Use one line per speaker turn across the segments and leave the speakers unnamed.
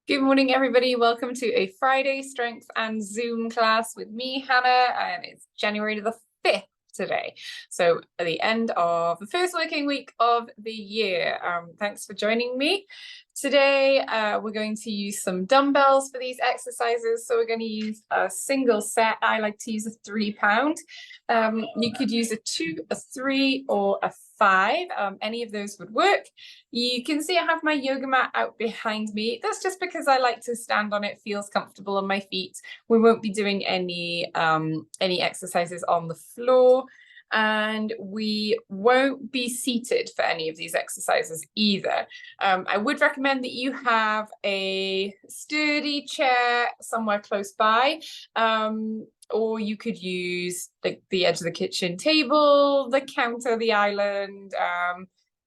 Good morning, everybody. Welcome to a Friday Strength and Zoom class with me, Hannah, and it's January the 5th today. So at the end of the first working week of the year. Thanks for joining me. Today, we're going to use some dumbbells for these exercises. So we're going to use a single set. I like to use a 3 pound. You could use a 2, a 3, or a 5. Any of those would work. You can see I have my yoga mat out behind me. That's just because I like to stand on it, feels comfortable on my feet. We won't be doing any exercises on the floor, and we won't be seated for any of these exercises either. I would recommend that you have a sturdy chair somewhere close by, or you could use the edge of the kitchen table, the counter, the island,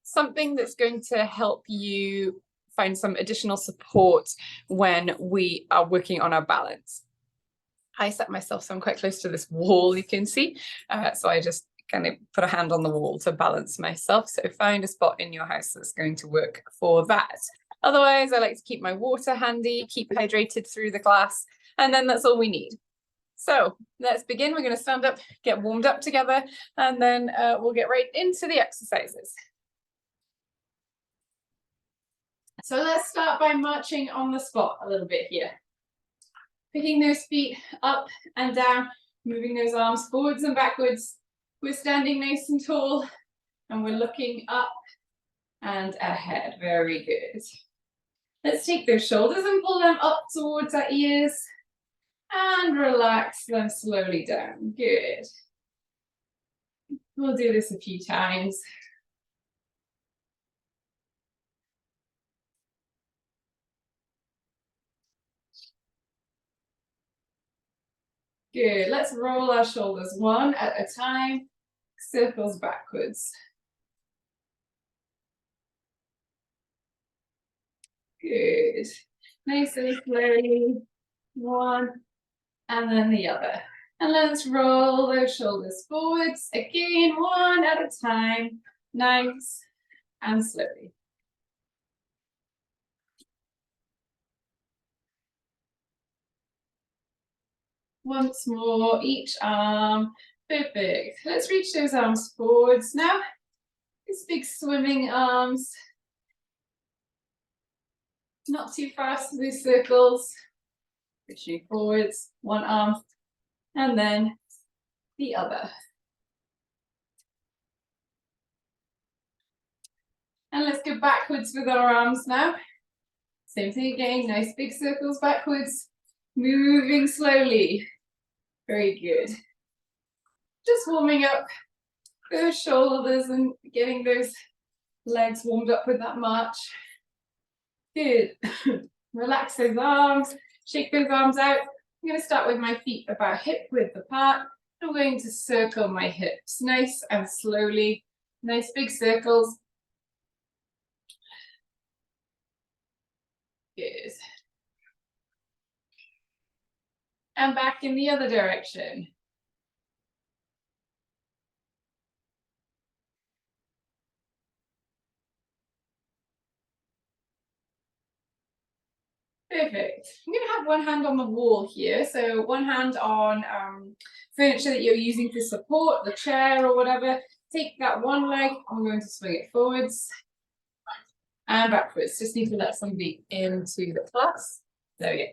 something that's going to help you find some additional support when we are working on our balance. I set myself so I'm quite close to this wall, you can see. So I just kind of put a hand on the wall to balance myself. So find a spot in your house that's going to work for that. Otherwise, I like to keep my water handy, keep hydrated through the class, and then that's all we need. So let's begin. We're going to stand up, get warmed up together, and then we'll get right into the exercises. So let's start by marching on the spot a little bit here. Picking those feet up and down, moving those arms forwards and backwards. We're standing nice and tall, and we're looking up and ahead. Very good. Let's take those shoulders and pull them up towards our ears and relax them slowly down. Good. We'll do this a few times. Good. Let's roll our shoulders one at a time. Circles backwards. Good. Nice and slowly. One and then the other. And let's roll those shoulders forwards. Again, one at a time. Nice and slowly. Once more, each arm. Perfect. Let's reach those arms forwards now. These big swimming arms. Not too fast to do circles. Pushing forwards, one arm, and then the other. And let's go backwards with our arms now. Same thing again, nice big circles backwards, moving slowly. Very good. Just warming up those shoulders and getting those legs warmed up with that march. Good. Relax those arms, shake those arms out. I'm going to start with my feet about hip width apart. I'm going to circle my hips nice and slowly. Nice big circles. Good. And back in the other direction. Perfect. I'm going to have one hand on the wall here. So one hand on furniture that you're using to support the chair or whatever. Take that one leg. I'm going to swing it forwards and backwards. Just need to let somebody into the class. There we go.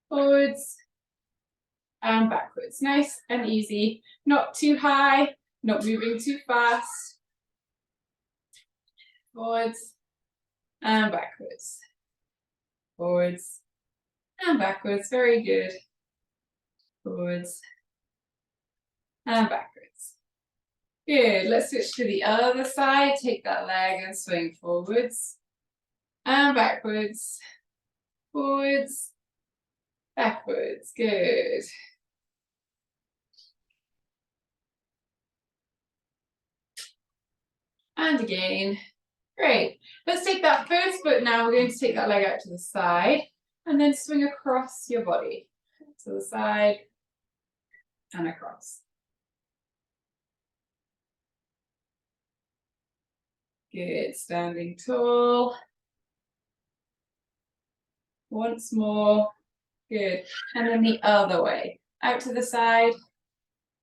Forwards and backwards. Nice and easy. Not too high, not moving too fast. Forwards and backwards. Forwards and backwards. Very good. Forwards and backwards. Good. Let's switch to the other side. Take that leg and swing forwards and backwards. Forwards, backwards. Good. And again. Great. Let's take that first foot now. We're going to take that leg out to the side and then swing across your body. To the side and across. Good, standing tall. Once more, good. And then the other way, out to the side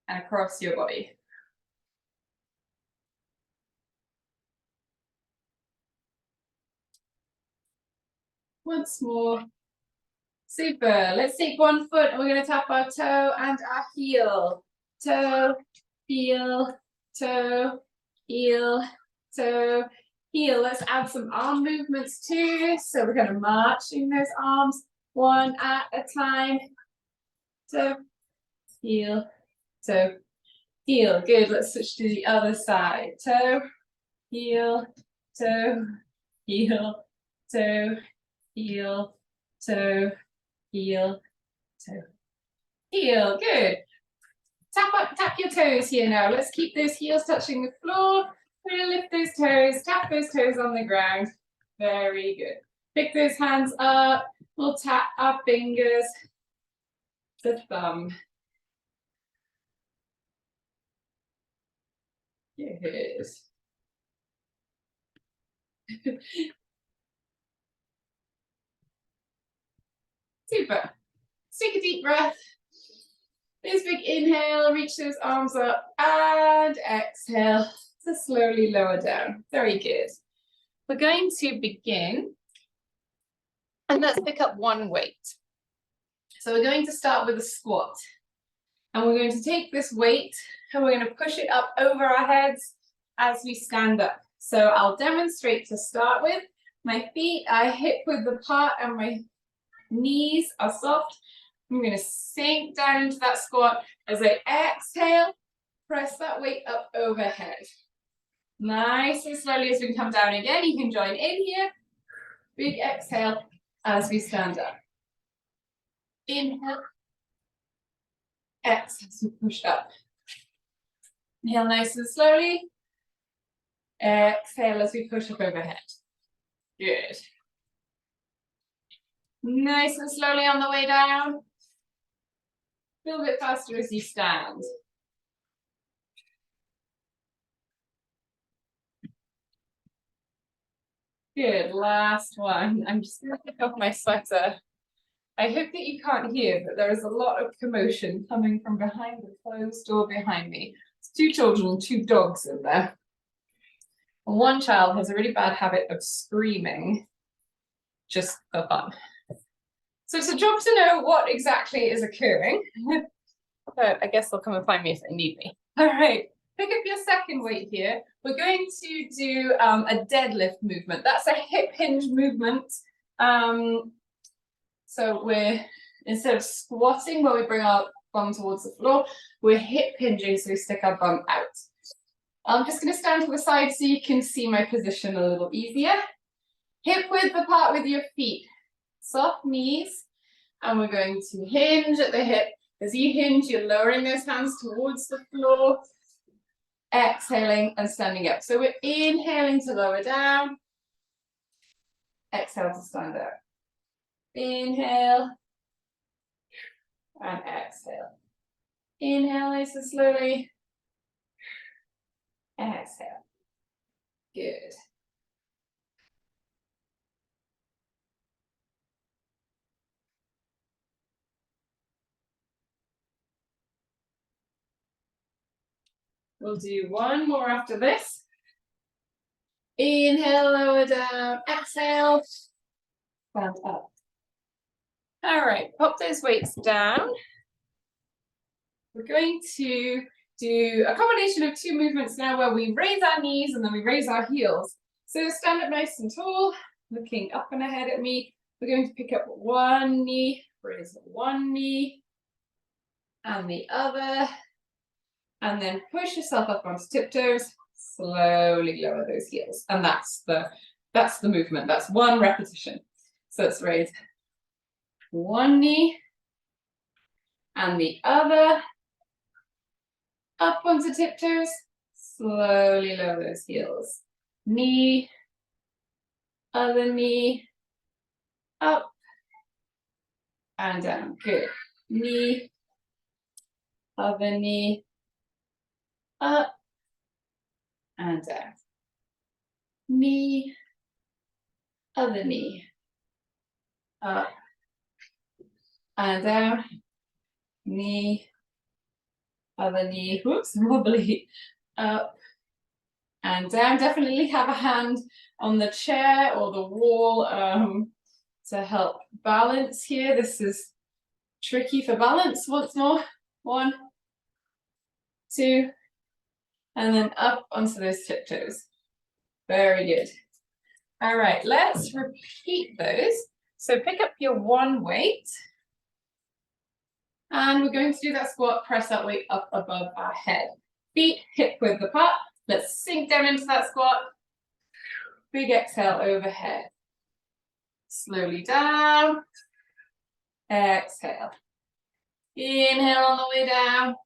and across your body. Once more. Super. Let's take one foot and we're going to tap our toe and our heel. Toe, heel, toe, heel, toe, heel. Let's add some arm movements too. So we're kind of marching those arms one at a time. Toe, heel, toe, heel. Good. Let's switch to the other side. Toe, heel, toe, heel, toe, heel, toe, heel, toe, heel. Good. Tap your toes here now. Let's keep those heels touching the floor. We're going to lift those toes, tap those toes on the ground. Very good. Pick those hands up. We'll tap our fingers, the thumb. Good. Super. Take a deep breath. Nice big inhale, reach those arms up, and exhale to slowly lower down. Very good. We're going to begin, and let's pick up one weight. So we're going to start with a squat, and we're going to take this weight, and we're going to push it up over our heads as we stand up. So I'll demonstrate to start with. My feet are hip width apart, and my knees are soft. I'm going to sink down into that squat. As I exhale, press that weight up overhead. Nice and slowly as we come down again. You can join in here. Big exhale as we stand up. Inhale. Exhale as we push up. Inhale nice and slowly. Exhale as we push up overhead. Good. Nice and slowly on the way down. A little bit faster as you stand. Good, last one. I'm just going to pick off my sweater. I hope that you can't hear, but there is a lot of commotion coming from behind the closed door behind me. It's 2 children and 2 dogs in there. And one child has a really bad habit of screaming just for fun. So it's a job to know what exactly is occurring. But I guess they'll come and find me if they need me. All right, pick up your second weight here. We're going to do a deadlift movement. That's a hip hinge movement. So we're, instead of squatting where we bring our bum towards the floor, we're hip hinging, so we stick our bum out. I'm just going to stand to the side so you can see my position a little easier. Hip width apart with your feet. Soft knees. And we're going to hinge at the hip. As you hinge, you're lowering those hands towards the floor. Exhaling and standing up. So we're inhaling to lower down. Exhale to stand up. Inhale. And exhale. Inhale nice and slowly. Exhale. Good. We'll do one more after this. Inhale, lower down. Exhale. Stand up. All right, pop those weights down. We're going to do a combination of 2 movements now where we raise our knees and then we raise our heels. So stand up nice and tall, looking up and ahead at me. We're going to pick up one knee, raise one knee, and the other, and then push yourself up onto tiptoes. Slowly lower those heels, and that's the movement. That's 1 repetition. So let's raise one knee and the other. Up onto tiptoes, slowly lower those heels. Knee, other knee, up and down. Good. Knee, other knee, up and down. knee, other knee, up and down, knee, other knee, whoops, wobbly, up and down. Definitely have a hand on the chair or the wall to help balance here. This is tricky for balance. Once more, 1, 2, and then up onto those tiptoes. Very good. All right, let's repeat those. So pick up your one weight, and we're going to do that squat, press that weight up above our head. Feet hip width apart. Let's sink down into that squat. Big exhale overhead. Slowly down. Exhale. Inhale on the way down.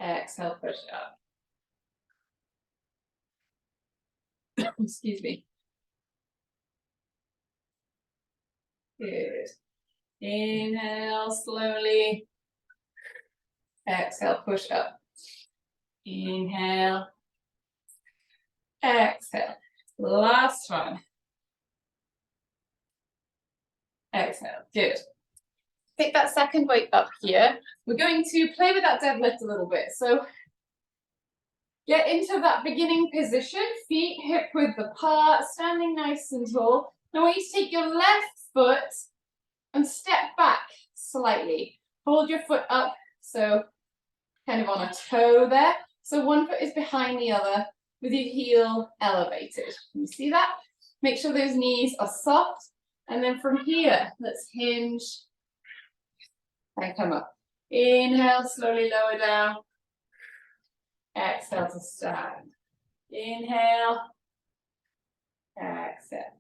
Exhale, push up. Excuse me. Good. Inhale slowly. Exhale, push up. Inhale. Exhale. Last one. Exhale. Good. Pick that second weight up here. We're going to play with that deadlift a little bit. So get into that beginning position, feet hip width apart, standing nice and tall. Now I want you to take your left foot and step back slightly. Hold your foot up, so kind of on a toe there. So one foot is behind the other with your heel elevated. Can you see that? Make sure those knees are soft. And then from here, let's hinge and come up. Inhale, slowly lower down. Exhale to stand. Inhale. Exhale.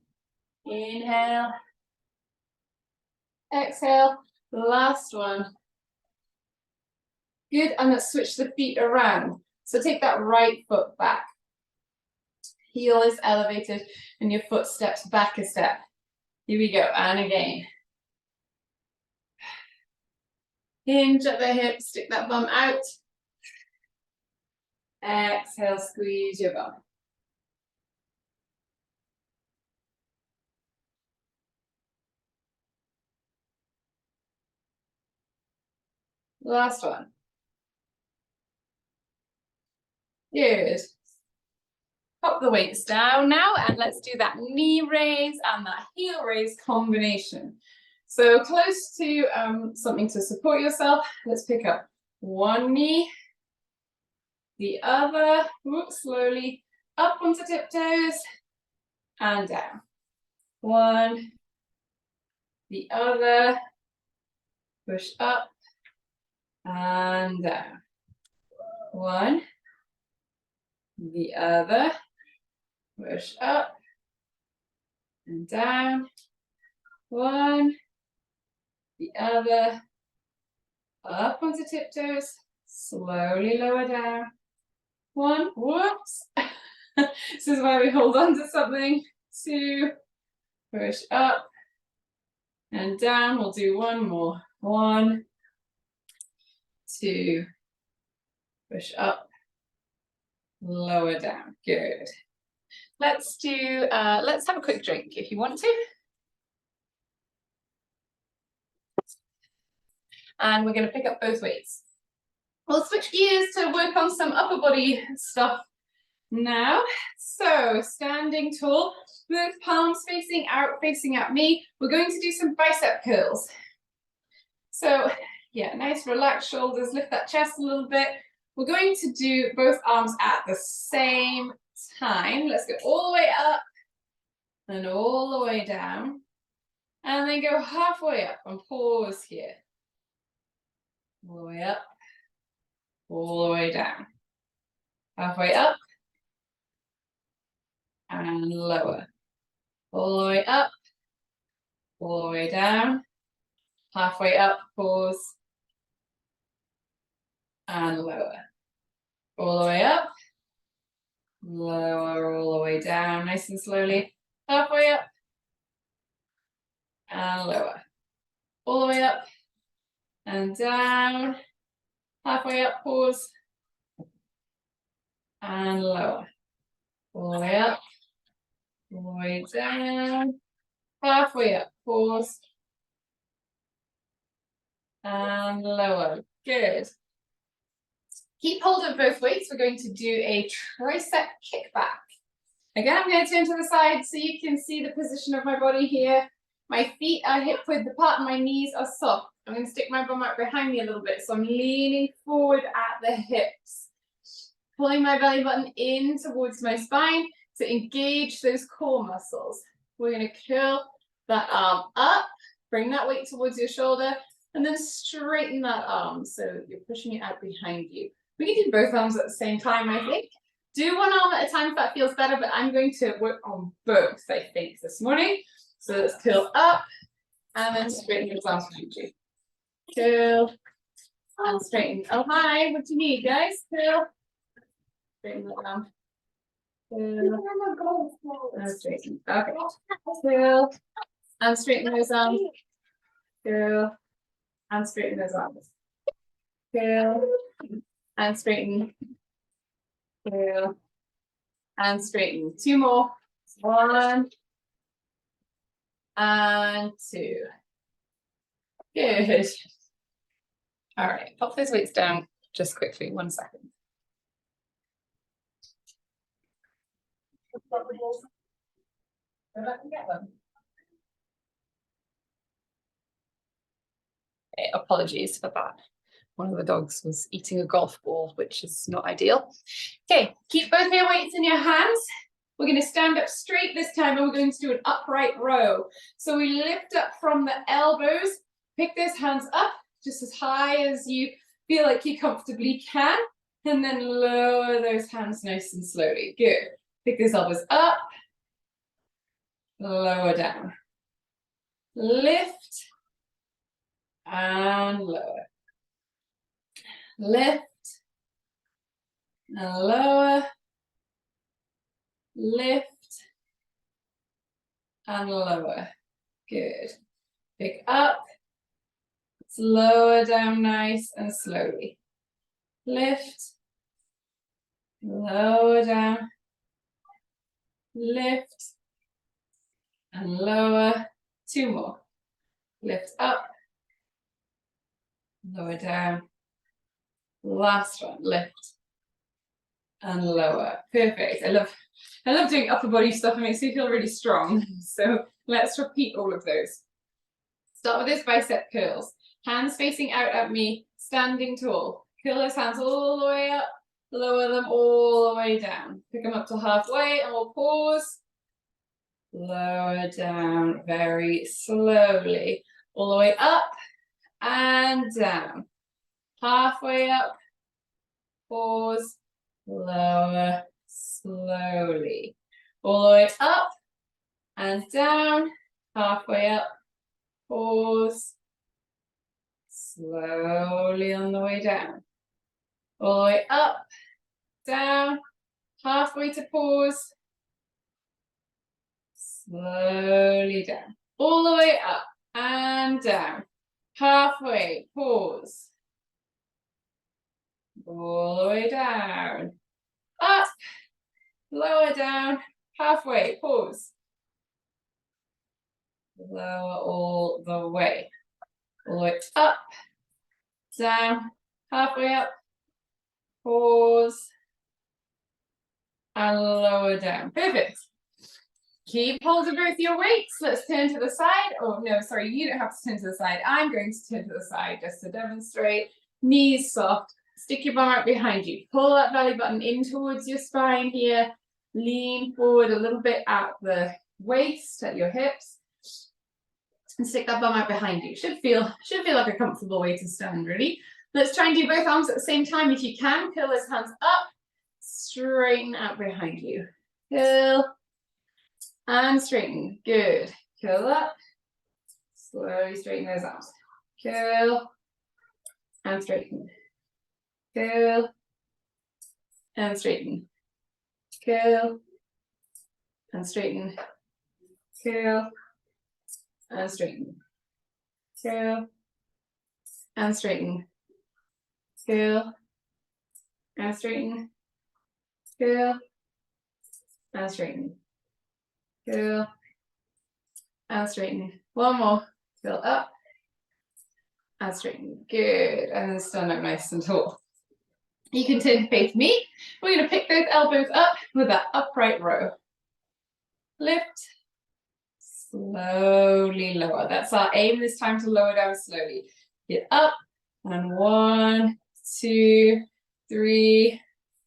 Inhale. Exhale. Last one. Good, and let's switch the feet around. So take that right foot back. Heel is elevated and your foot steps back a step. Here we go, and again. Hinge at the hip, stick that bum out. Exhale, squeeze your bum. Last one. Good. Pop the weights down now, and let's do that knee raise and that heel raise combination. So close to something to support yourself. Let's pick up one knee, the other, slowly up onto tiptoes and down. One, the other, push up and down. One, the other, push up and down. One, the other, up onto tiptoes, slowly lower down. One, whoops. This is where we hold on to something. Two, push up and down. We'll do one more. One, two, push up, lower down. Good. Let's have a quick drink if you want to. And we're going to pick up both weights. We'll switch gears to work on some upper body stuff now. So standing tall, with palms facing at me. We're going to do some bicep curls. So yeah, nice relaxed shoulders, lift that chest a little bit. We're going to do both arms at the same time. Let's go all the way up and all the way down. And then go halfway up and pause here. All the way up, all the way down. Halfway up and lower. All the way up, all the way down. Halfway up, pause and lower. All the way up, lower, all the way down, nice and slowly. Halfway up and lower. All the way up and down. Halfway up, pause and lower. all the way up, all the way down, halfway up, pause, and lower, good. Keep hold of both weights, we're going to do a tricep kickback. Again, I'm going to turn to the side so you can see the position of my body here. My feet are hip width apart and my knees are soft. I'm going to stick my bum out behind me a little bit, so I'm leaning forward at the hips. Pulling my belly button in towards my spine to engage those core muscles. We're going to curl that arm up, bring that weight towards your shoulder, and then straighten that arm so you're pushing it out behind you. We can do both arms at the same time, I think. Do one arm at a time if that feels better, but I'm going to work on both, I think, this morning. So let's curl up and then straighten your arms behind you. Curl and straighten. Oh, hi, what do you need, guys? Curl. Straighten that down. Curl and straighten. Okay. Curl and straighten those arms. Curl and straighten those arms. Curl and straighten. Curl and straighten. Two more. 1 and 2. Good. All right, pop those weights down just quickly. 1 second. Go back and get them. Okay, apologies for that. One of the dogs was eating a golf ball, which is not ideal. Okay, keep both your weights in your hands. We're going to stand up straight this time and we're going to do an upright row. So we lift up from the elbows, pick those hands up just as high as you feel like you comfortably can, and then lower those hands nice and slowly. Good. Pick those elbows up, lower down. Lift and lower. Lift and lower. Lift and lower. Good. Pick up. Lower down nice and slowly. Lift. Lower down. Lift and lower. 2 more. Lift up. Lower down. Last one. Lift and lower. Perfect. I love doing upper body stuff. It makes me feel really strong. So let's repeat all of those. Start with those bicep curls. Hands facing out at me, standing tall. Curl those hands all the way up. Lower them all the way down. Pick them up to halfway and we'll pause. Lower down very slowly. All the way up and down. Halfway up. Pause. Lower slowly. All the way up and down. Halfway up. Pause. Slowly on the way down. All the way up, down, halfway to pause. Slowly down. All the way up and down. Halfway, pause. All the way down. Up, lower down, halfway, pause. Lower all the way. All the way up, down, halfway up, pause, and lower down. Perfect. Keep hold of both your weights. Let's turn to the side. Oh, no, sorry, you don't have to turn to the side. I'm going to turn to the side just to demonstrate. Knees soft. Stick your bum out behind you. Pull that belly button in towards your spine here. Lean forward a little bit at the waist, at your hips. And stick that bum out behind you. Should feel like a comfortable way to stand, really. Let's try and do both arms at the same time if you can. Curl those hands up. Straighten out behind you. Curl. And straighten. Good. Curl up. Slowly straighten those arms. Curl. And straighten. Curl. And straighten. Curl. And straighten. Curl. And straighten. Curl. And straighten. Curl. And straighten. Curl. and straighten. Curl and straighten. One more. Curl up and straighten. Good. And then stand up nice and tall. You can turn to face me. We're going to pick both elbows up with that upright row. Lift. Slowly lower. That's our aim this time, to lower down slowly. Get up. And 1, 2, 3,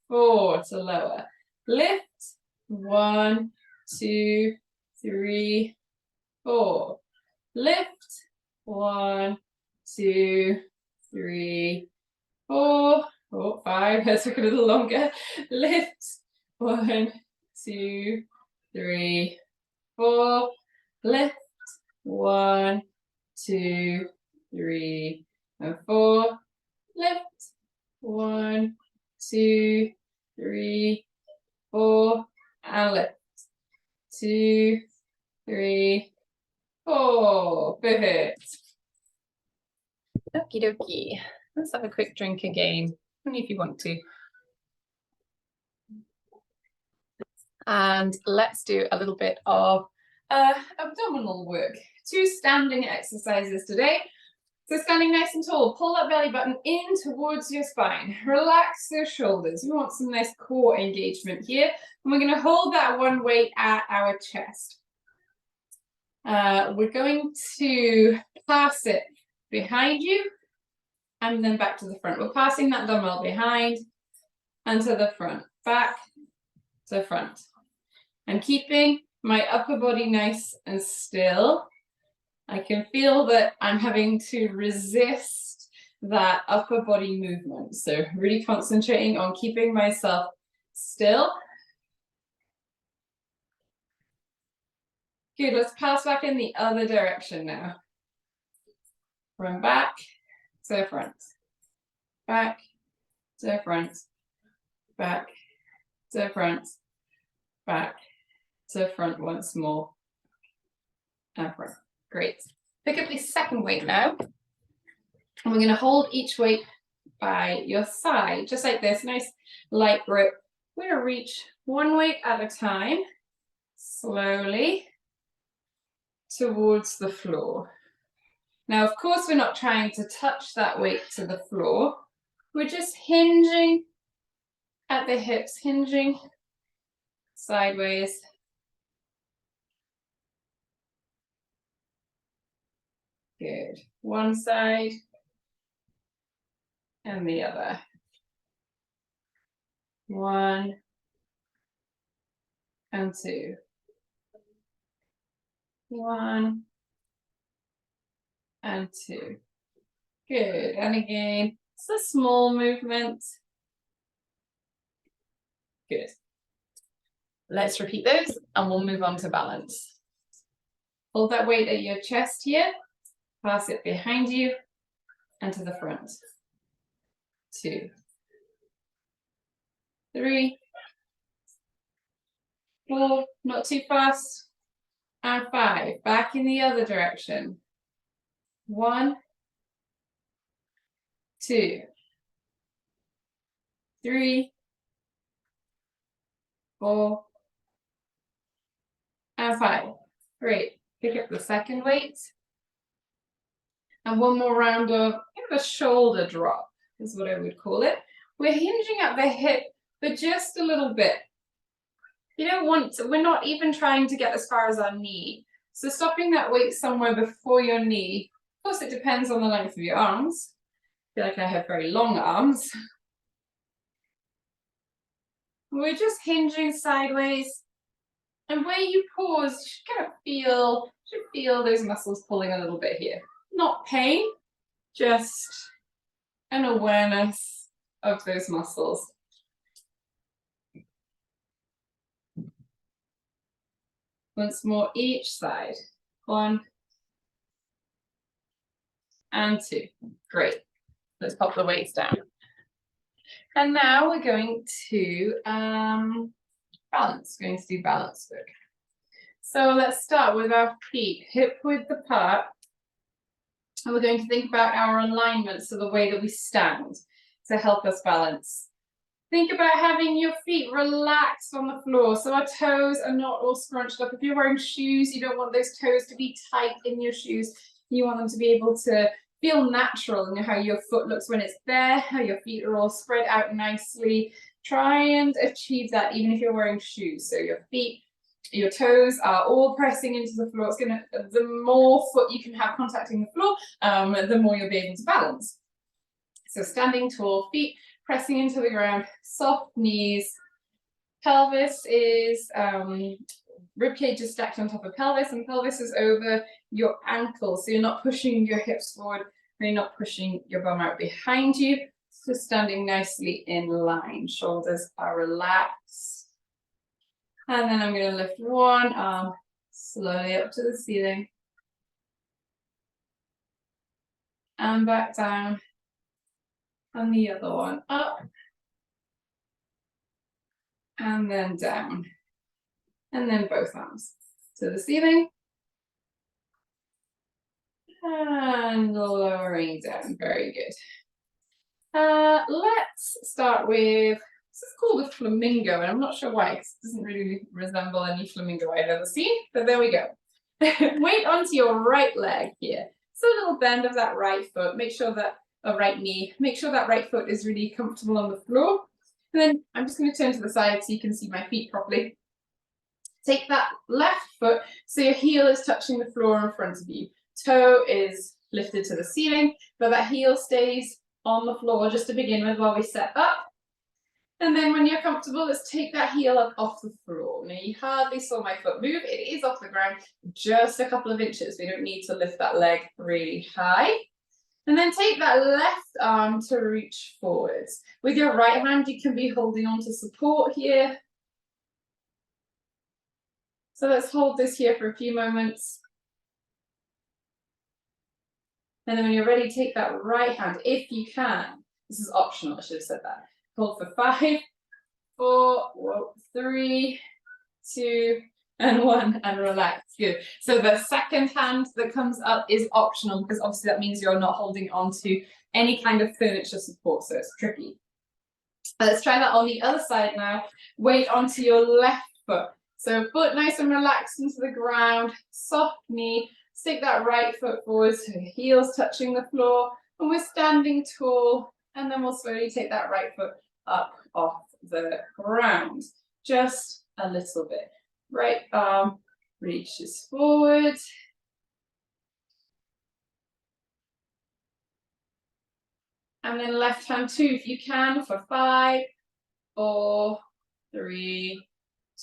4 to lower. Lift. 1, 2, 3, 4. Lift. 1, 2, 3, 4. Oh, 5. That took a little longer. Lift. 1, 2, 3, 4. Lift. 1, 2, 3, and 4. Lift. 1, 2, 3, 4. And lift. 2, 3, 4. Perfect. Okie dokie. Let's have a quick drink again. Only if you want to. And let's do a little bit of abdominal work. 2 standing exercises today. So standing nice and tall, pull that belly button in towards your spine. Relax those shoulders. We want some nice core engagement here. And we're going to hold that one weight at our chest. We're going to pass it behind you and then back to the front. We're passing that dumbbell behind and to the front, back to front. I'm keeping my upper body nice and still. I can feel that I'm having to resist that upper body movement. So really concentrating on keeping myself still. Good, let's pass back in the other direction now. From back to front, back to front, back to front, back to front once more, and front. Great. Pick up the second weight now, and we're going to hold each weight by your side, just like this, nice light grip. We're going to reach one weight at a time, slowly, towards the floor. Now, of course, we're not trying to touch that weight to the floor. We're just hinging at the hips, hinging sideways. Good. One side and the other. 1 and 2. 1 and 2. Good. And again, it's a small movement. Good. Let's repeat those and we'll move on to balance. Hold that weight at your chest here. Pass it behind you and to the front. 2, 3, 4, not too fast, and 5. Back in the other direction. 1, 2, 3, 4, and 5. Great. Pick up the second weight. And one more round of kind of a shoulder drop is what I would call it. We're hinging at the hip, but just a little bit. You don't want to, we're not even trying to get as far as our knee. So stopping that weight somewhere before your knee. Of course, it depends on the length of your arms. I feel like I have very long arms. We're just hinging sideways. And where you pause, you should kind of feel those muscles pulling a little bit here. Not pain, just an awareness of those muscles. Once more, each side. 1 and 2. Great. Let's pop the weights down. And now we're going to balance. We're going to do balance work. So let's start with our feet hip width apart. And we're going to think about our alignment, so the way that we stand to help us balance. Think about having your feet relaxed on the floor, so our toes are not all scrunched up. If you're wearing shoes, you don't want those toes to be tight in your shoes. You want them to be able to feel natural in how your foot looks when it's there, how your feet are all spread out nicely. Try and achieve that even if you're wearing shoes. So your feet, your toes are all pressing into the floor. The more foot you can have contacting the floor, the more you'll be able to balance. So standing tall, feet pressing into the ground, soft knees. Pelvis is rib cage is stacked on top of pelvis, and pelvis is over your ankles. So you're not pushing your hips forward, and you're not pushing your bum out behind you. So standing nicely in line. Shoulders are relaxed. And then I'm going to lift one arm slowly up to the ceiling. And back down. And the other one up. And then down. And then both arms to the ceiling. And lowering down. Very good. Let's start with, this is called a flamingo, and I'm not sure why, because it doesn't really resemble any flamingo I've ever seen, but there we go. Weight onto your right leg here. So a little bend of that right foot. Make sure that, right knee, make sure that right foot is really comfortable on the floor. And then I'm just going to turn to the side so you can see my feet properly. Take that left foot so your heel is touching the floor in front of you. Toe is lifted to the ceiling, but that heel stays on the floor just to begin with while we step up. And then when you're comfortable, let's take that heel up off the floor. Now you hardly saw my foot move. It is off the ground just a couple of inches. We don't need to lift that leg really high. And then take that left arm to reach forwards. With your right hand, you can be holding on to support here. So let's hold this here for a few moments. And then when you're ready, take that right hand, if you can. This is optional, I should have said that. Hold for 5, 4, 3, 2, and 1, and relax. Good. So the second hand that comes up is optional, because obviously that means you're not holding on to any kind of furniture support, so it's tricky. Let's try that on the other side now. Weight onto your left foot. So foot nice and relaxed into the ground, soft knee. Stick that right foot forward so your heel's touching the floor, and we're standing tall, and then we'll slowly take that right foot up off the ground. Just a little bit. Right arm reaches forward. And then left hand too, if you can, for 5, 4, 3,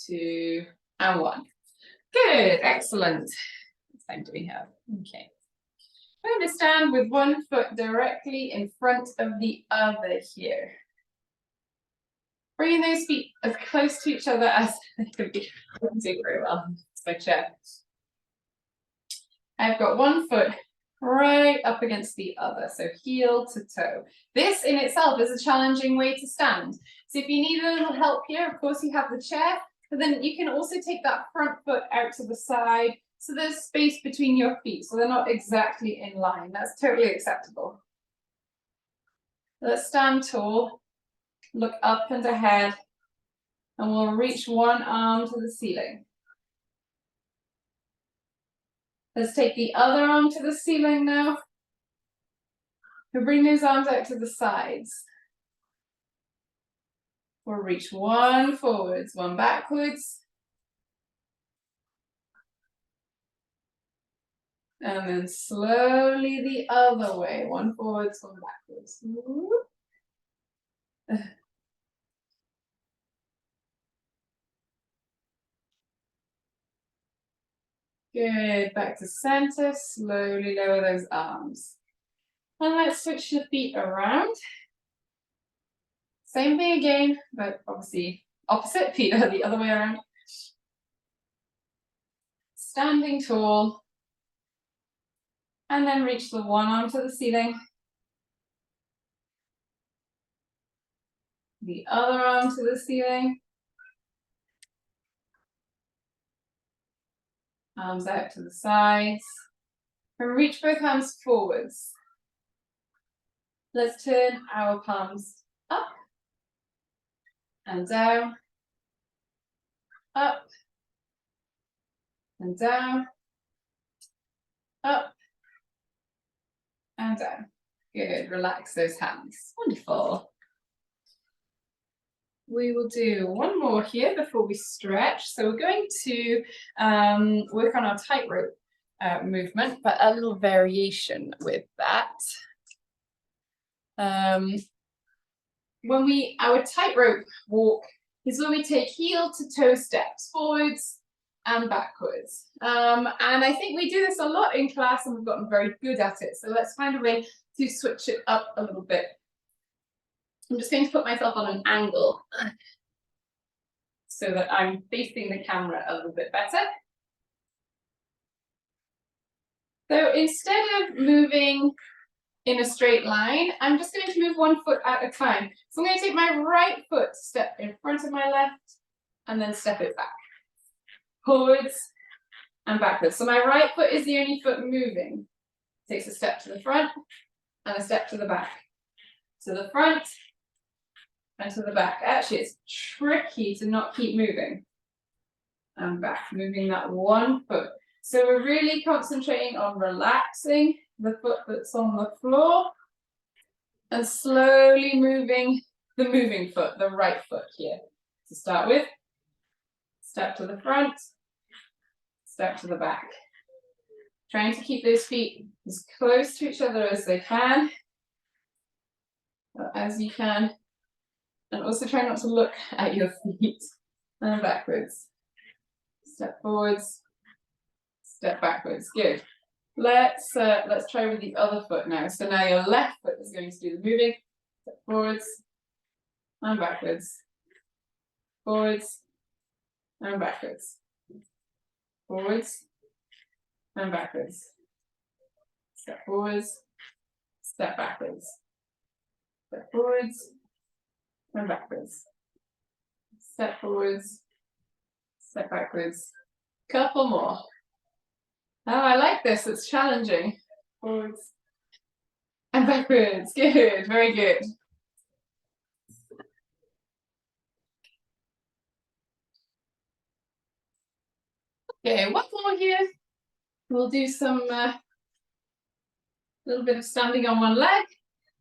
2, and 1. Good, excellent. Time do we have? Okay. I'm going to stand with one foot directly in front of the other here. Bringing those feet as close to each other as they can be. I don't do very well. It's my chair. I've got one foot right up against the other, so heel to toe. This in itself is a challenging way to stand. So if you need a little help here, of course you have the chair, but then you can also take that front foot out to the side, so there's space between your feet, so they're not exactly in line. That's totally acceptable. Let's stand tall, look up and ahead, and we'll reach one arm to the ceiling. Let's take the other arm to the ceiling now. We'll bring those arms out to the sides. We'll reach one forwards, one backwards. And then slowly the other way, one forwards, one backwards. Good, back to center, slowly lower those arms. And let's switch the feet around. Same thing again, but obviously opposite, feet are the other way around. Standing tall. And then reach the one arm to the ceiling. The other arm to the ceiling. Arms out to the sides. And reach both hands forwards. Let's turn our palms up. and down, up and down, up and down. Good, relax those hands. Wonderful. We will do one more here before we stretch. So we're going to work on our tightrope movement, but a little variation with that. Our tightrope walk is when we take heel to toe steps forwards and backwards. And I think we do this a lot in class and we've gotten very good at it. So let's find a way to switch it up a little bit. I'm just going to put myself on an angle so that I'm facing the camera a little bit better. So instead of moving in a straight line, I'm just going to move one foot at a time. So I'm going to take my right foot, step in front of my left, and then step it back. Forwards and backwards. So my right foot is the only foot moving. Takes a step to the front and a step to the back. To the front and to the back. Actually, it's tricky to not keep moving. And back, moving that one foot. So we're really concentrating on relaxing the foot that's on the floor and slowly moving the moving foot, the right foot here. To start with, step to the front, step to the back. Trying to keep those feet as close to each other as they can, as you can. And also try not to look at your feet. And backwards. Step forwards. Step backwards. Good. Let's try with the other foot now. So now your left foot is going to do the moving. Step forwards and backwards. Forwards and backwards. Forwards and backwards. Step forwards. Step backwards. Step forwards. And backwards. Step forwards, step backwards. Couple more. Oh, I like this, it's challenging. Forwards and backwards. Good, very good. Okay, one more here. We'll do some little bit of standing on one leg,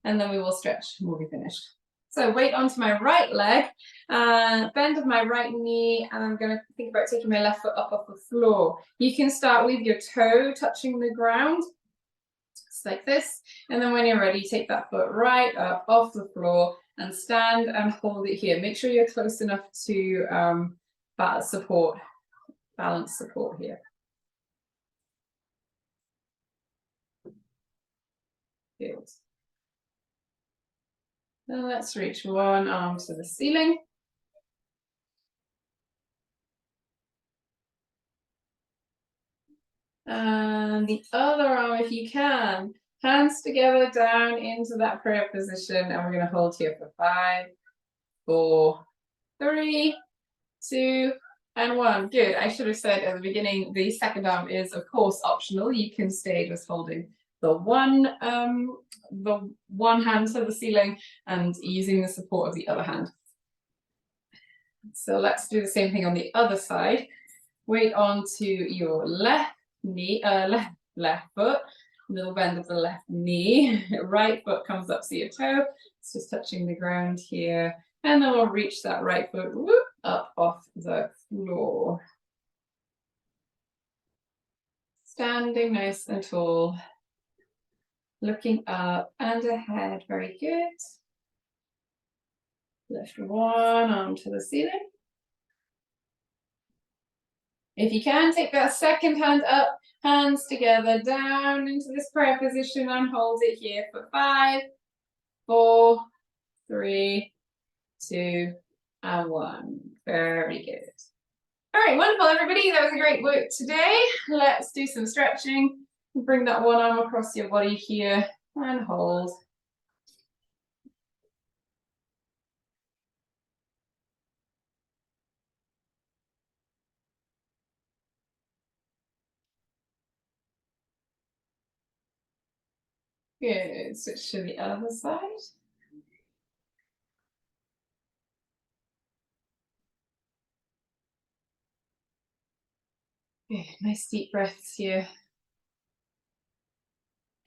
and then we will stretch and we'll be finished. So weight onto my right leg, bend of my right knee, and I'm going to think about taking my left foot up off the floor. You can start with your toe touching the ground, just like this. And then when you're ready, take that foot right up off the floor and stand and hold it here. Make sure you're close enough to balance support here. Good. Now let's reach one arm to the ceiling. And the other arm, if you can, hands together down into that prayer position. And we're going to hold here for 5, 4, 3, 2, and 1. Good. I should have said at the beginning, the second arm is, of course, optional. You can stay just holding the one hand to the ceiling and using the support of the other hand. So let's do the same thing on the other side. Weight onto your left knee, left foot, little bend of the left knee. Right foot comes up to your toe. It's just touching the ground here. And then we'll reach that right foot up off the floor. Standing nice and tall. Looking up and ahead, very good. Lift one arm to the ceiling. If you can, take that second hand up, hands together down into this prayer position and hold it here for 5, 4, 3, 2, and 1. Very good. All right, wonderful, everybody. That was a great work today. Let's do some stretching. Bring that one arm across your body here and hold. Good. Switch to the other side. Good, nice deep breaths here.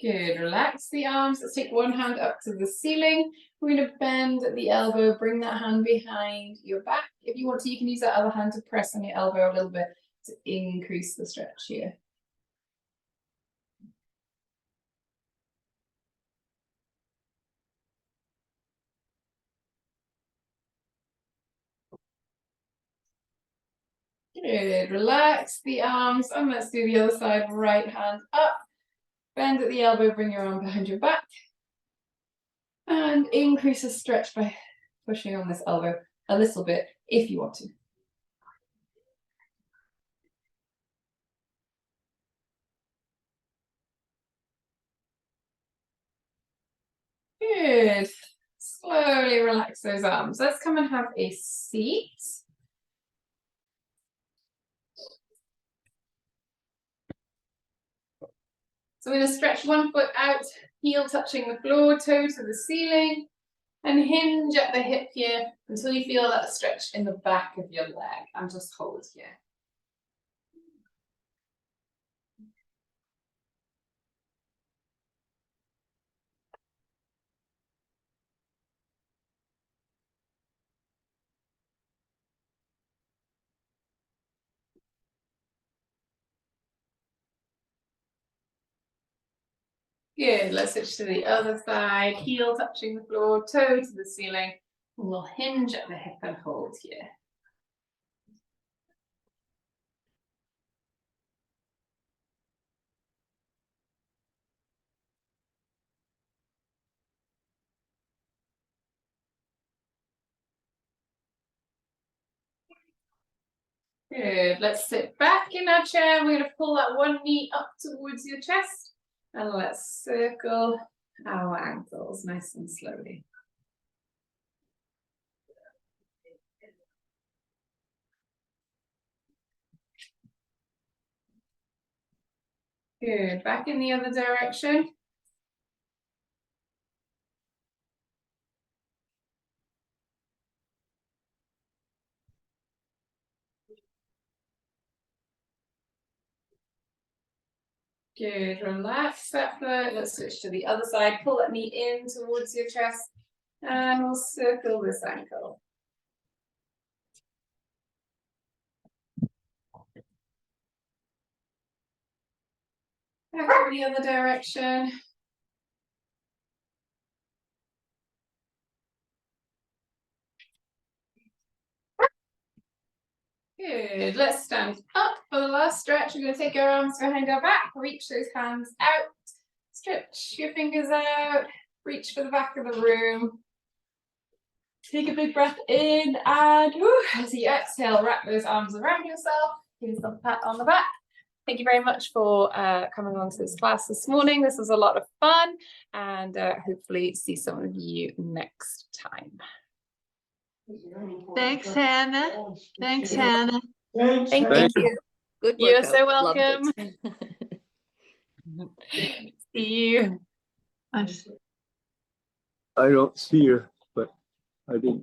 Good, relax the arms. Let's take one hand up to the ceiling. We're going to bend at the elbow, bring that hand behind your back. If you want to, you can use that other hand to press on your elbow a little bit to increase the stretch here. Good, relax the arms, and let's do the other side. Right hand up, bend at the elbow, bring your arm behind your back, and increase the stretch by pushing on this elbow a little bit if you want to. Good. Slowly relax those arms. Let's come and have a seat. So we're going to stretch one foot out, heel touching the floor, toe to the ceiling, and hinge at the hip here until you feel that stretch in the back of your leg, and just hold here. Good, let's switch to the other side, heel touching the floor, toe to the ceiling, and we'll hinge at the hip and hold here. Good, let's sit back in our chair. We're going to pull that one knee up towards your chest, and let's circle our ankles nice and slowly. Good, back in the other direction. Good, relax that foot. Let's switch to the other side. Pull that knee in towards your chest, and we'll circle this ankle. Back in the other direction. Good, let's stand up for the last stretch. We're going to take our arms behind our back, reach those hands out, stretch your fingers out, reach for the back of the room. Take a big breath in, and as you exhale, wrap those arms around yourself. Give yourself a pat on the back. Thank you very much for coming along to this class this morning. This was a lot of fun, and hopefully see some of you next time.
Thanks, Hannah. Thanks, Hannah.
Thank you.
Good workout.
You're so
Loved
welcome.
it.
See you.
I don't see her, but I didn't.